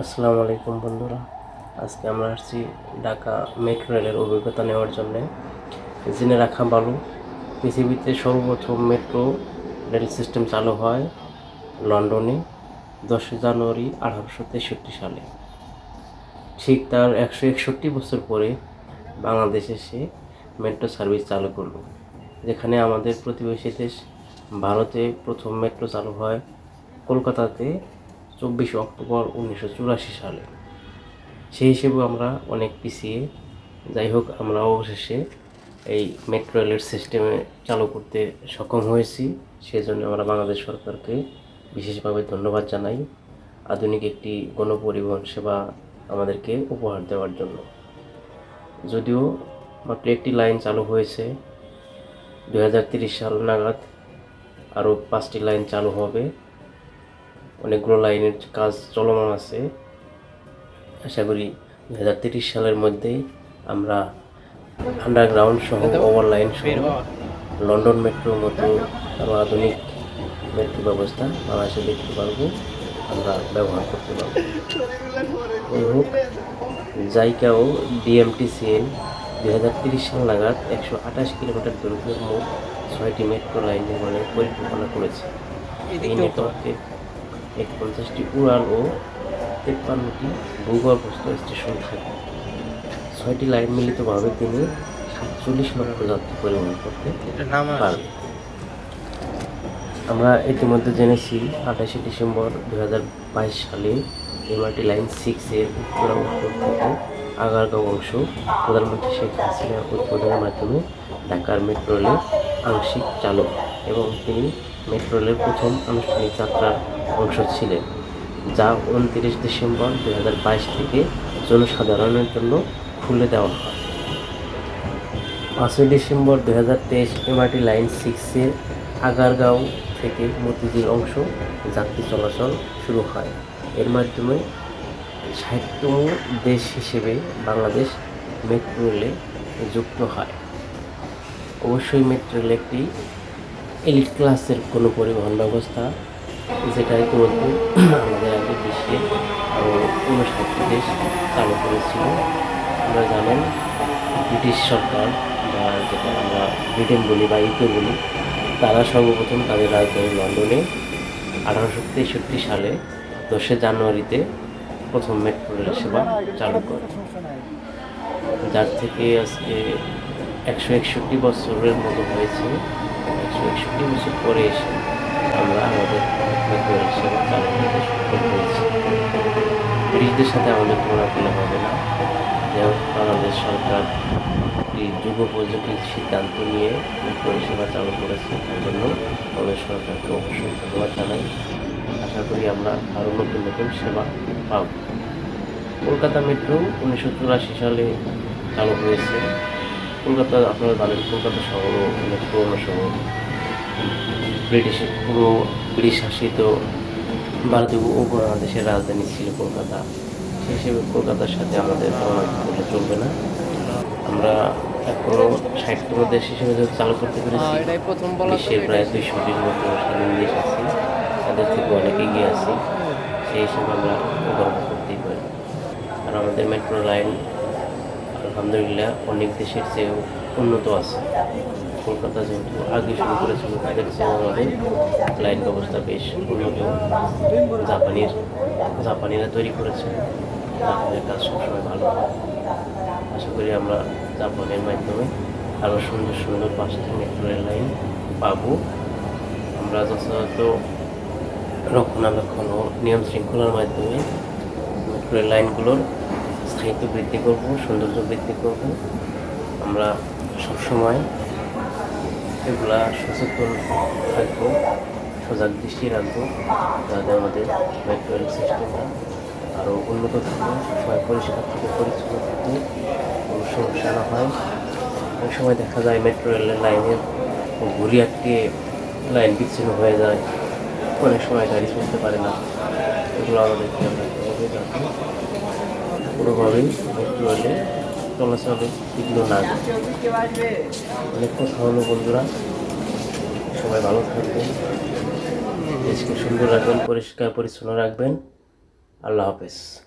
আসসালামু আলাইকুম বন্ধুরা। আজকে আমরা আসছি ঢাকা মেট্রো রেলের অভিজ্ঞতা নেওয়ার জন্যে। জেনে রাখা ভালো, পৃথিবীতে সর্বপ্রথম মেট্রো রেল সিস্টেম চালু হয় লন্ডনে 10 জানুয়ারি 1863 সালে। ঠিক তার 161 বছর পরে বাংলাদেশে এসে মেট্রো সার্ভিস চালু করলো, যেখানে আমাদের প্রতিবেশী দেশ ভারতে প্রথম মেট্রো চালু হয় কলকাতাতে 24 অক্টোবর 1984 সালে। সেই হিসেবে আমরা অনেক পিছিয়ে। যাই হোক, আমরা অবশেষে এই মেট্রো রেলের সিস্টেমে চালু করতে সক্ষম হয়েছি। সেজন্য আমরা বাংলাদেশ সরকারকে বিশেষভাবে ধন্যবাদ জানাই আধুনিক একটি গণপরিবহন সেবা আমাদেরকে উপহার দেওয়ার জন্য। যদিও মাত্র একটি লাইন চালু হয়েছে, 2030 সাল নাগাদ আরও 5টি লাইন চালু হবে। অনেকগুলো লাইনের কাজ চলমান আছে। আশা করি 2030 সালের মধ্যেই আমরা আন্ডারগ্রাউন্ড সহ ওভারলাইন সহ লন্ডন মেট্রোর মতো আরও আধুনিক মেট্রো ব্যবস্থা বাংলাদেশে দেখতে পারবো, আমরা ব্যবহার করতে পারবো। যাই হোক, জাইকা ও ডিএমটিসিএল 2030 সাল নাগাদ 128 কিলোমিটার দৈর্ঘ্যের মোট 6টি মেট্রো লাইন নির্মাণের পরিকল্পনা করেছে। এই নেটওয়ার্কে 51টি উড়াল ও 53টি ভূগর্ভস্থ স্টেশন থাকে। 6টি লাইন মিলিতভাবে তিনি 47 লক্ষ যাত্রী পরিবহন করতে পারবে। আমরা ইতিমধ্যে জেনেছি 28 ডিসেম্বর 2022 সালে এমআরটি লাইন 6-এর উত্তর থেকে আগারগাঁও অংশ প্রধানমন্ত্রী শেখ হাসিনা উদ্বোধনের মাধ্যমে ঢাকার মেট্রো রেলের আংশিক চালক, এবং তিনি মেট্রো রেলের প্রথম আনুষ্ঠানিক যাত্রার অংশ ছিলেন, যা 29 ডিসেম্বর 2022 থেকে জনসাধারণের জন্য খুলে দেওয়া হয়। 5 ডিসেম্বর 2023 এমআরটি লাইন 6-এর আগারগাঁও থেকে মতিঝিল অংশ যাত্রী চলাচল শুরু হয়। এর মাধ্যমে 60তম দেশ হিসেবে বাংলাদেশ মেট্রো রেলে যুক্ত হয়। অবশ্যই মেট্রো রেল একটি এলিট ক্লাসের কোনো পরিবহন ব্যবস্থা, যেটা ইতিমধ্যে আমাদের আগে বিশ্বের আরও 59টি দেশ চালু করেছিল। আমরা জানেন, ব্রিটিশ সরকার বা যেটা আমরা ব্রিটেন বলি বা ইউকে বলি, তারা সর্বপ্রথম তাদের রাজধানী লন্ডনে 1863 সালে 10 জানুয়ারিতে প্রথম মেট্রো রেল সেবা চালু করে, যার থেকে আজকে 161 বছরের মতো হয়েছে। 161 বছর পরে এসে আমরা আমাদের মেট্রো রেল সেবা চালু করতে সক্ষম হয়েছি। ব্রিটিশদের সাথে আমাদের তুলনা করলে হবে না। যেমন বাংলাদেশ সরকার এই যুগোপযোগী সিদ্ধান্ত নিয়ে মেট্রো রেল সেবা চালু করেছে, তার জন্য বাংলাদেশ সরকারকে অবশ্যই ধন্যবাদ জানাই। আশা করি আমরা আরও নতুন নতুন সেবা পাব। কলকাতা মেট্রো 1984 সালে চালু হয়েছে। কলকাতা, আপনারা জানেন, কলকাতা শহরও অনেক পুরোনো শহর। ব্রিটিশ শাসিত ভারতীয় উপমহাদেশের রাজধানী ছিল কলকাতা। সেই হিসেবে কলকাতার সাথে আমাদের তুলনা করলে চলবে না। আমরা এখনও 60তম দেশ হিসেবে চালু করতে পেরেছি। বিশ্বের প্রায় 200টির মতো স্বাধীন দেশ আছে, তাদের থেকে অনেক এগিয়ে আছি। সেই হিসেবে আমরা গর্ব করতেই পারি। আর আমাদের মেট্রো লাইন আলহামদুলিল্লাহ অনেক দেশের চেয়েও উন্নত আছে। কলকাতা যেহেতু আগে শুরু করেছিল, তাদের চেয়ে আমাদের লাইন ব্যবস্থা বেশ উন্নত। জাপানিরা তৈরি করেছে, জাপানের কাজ সবসময় ভালো হয়। আশা করি আমরা জাপানের মাধ্যমে আরও সুন্দর সুন্দর 5টি মেট্রো রেল লাইন পাবো। আমরা যথাযথ রক্ষণাবেক্ষণ ও নিয়ম শৃঙ্খলার মাধ্যমে মেট্রো রেল লাইনগুলোর স্থায়িত্ব বৃদ্ধি করব, সৌন্দর্য বৃদ্ধি করব। আমরা সবসময় এগুলা সচেতন থাকবো, সজাগ দৃষ্টি রাখবো, যাতে আমাদের মেট্রো রেল সিস্টেমটা আরও উন্নত থাকে, সবসময় পরিষ্কার থেকে পরিচ্ছন্ন থাকে, কোনো সমস্যা না হয়। অনেক সময় দেখা যায় মেট্রো রেলের লাইনের ঘুরি আটকে লাইন বিচ্ছিন্ন হয়ে যায়, অনেক সময় গাড়ি চলতে পারে না। এগুলো আমাদের খেয়াল রাখতে হবে, যাতে কোনোভাবেই মেট্রো রেলে চলাচলে বিঘ্ন না যায়। অনেক কথা হলো বন্ধুরা, সবাই ভালো থাকবেন, দেশকে সুন্দর রাখবেন, পরিষ্কার পরিচ্ছন্ন রাখবেন। আল্লাহ হাফেজ।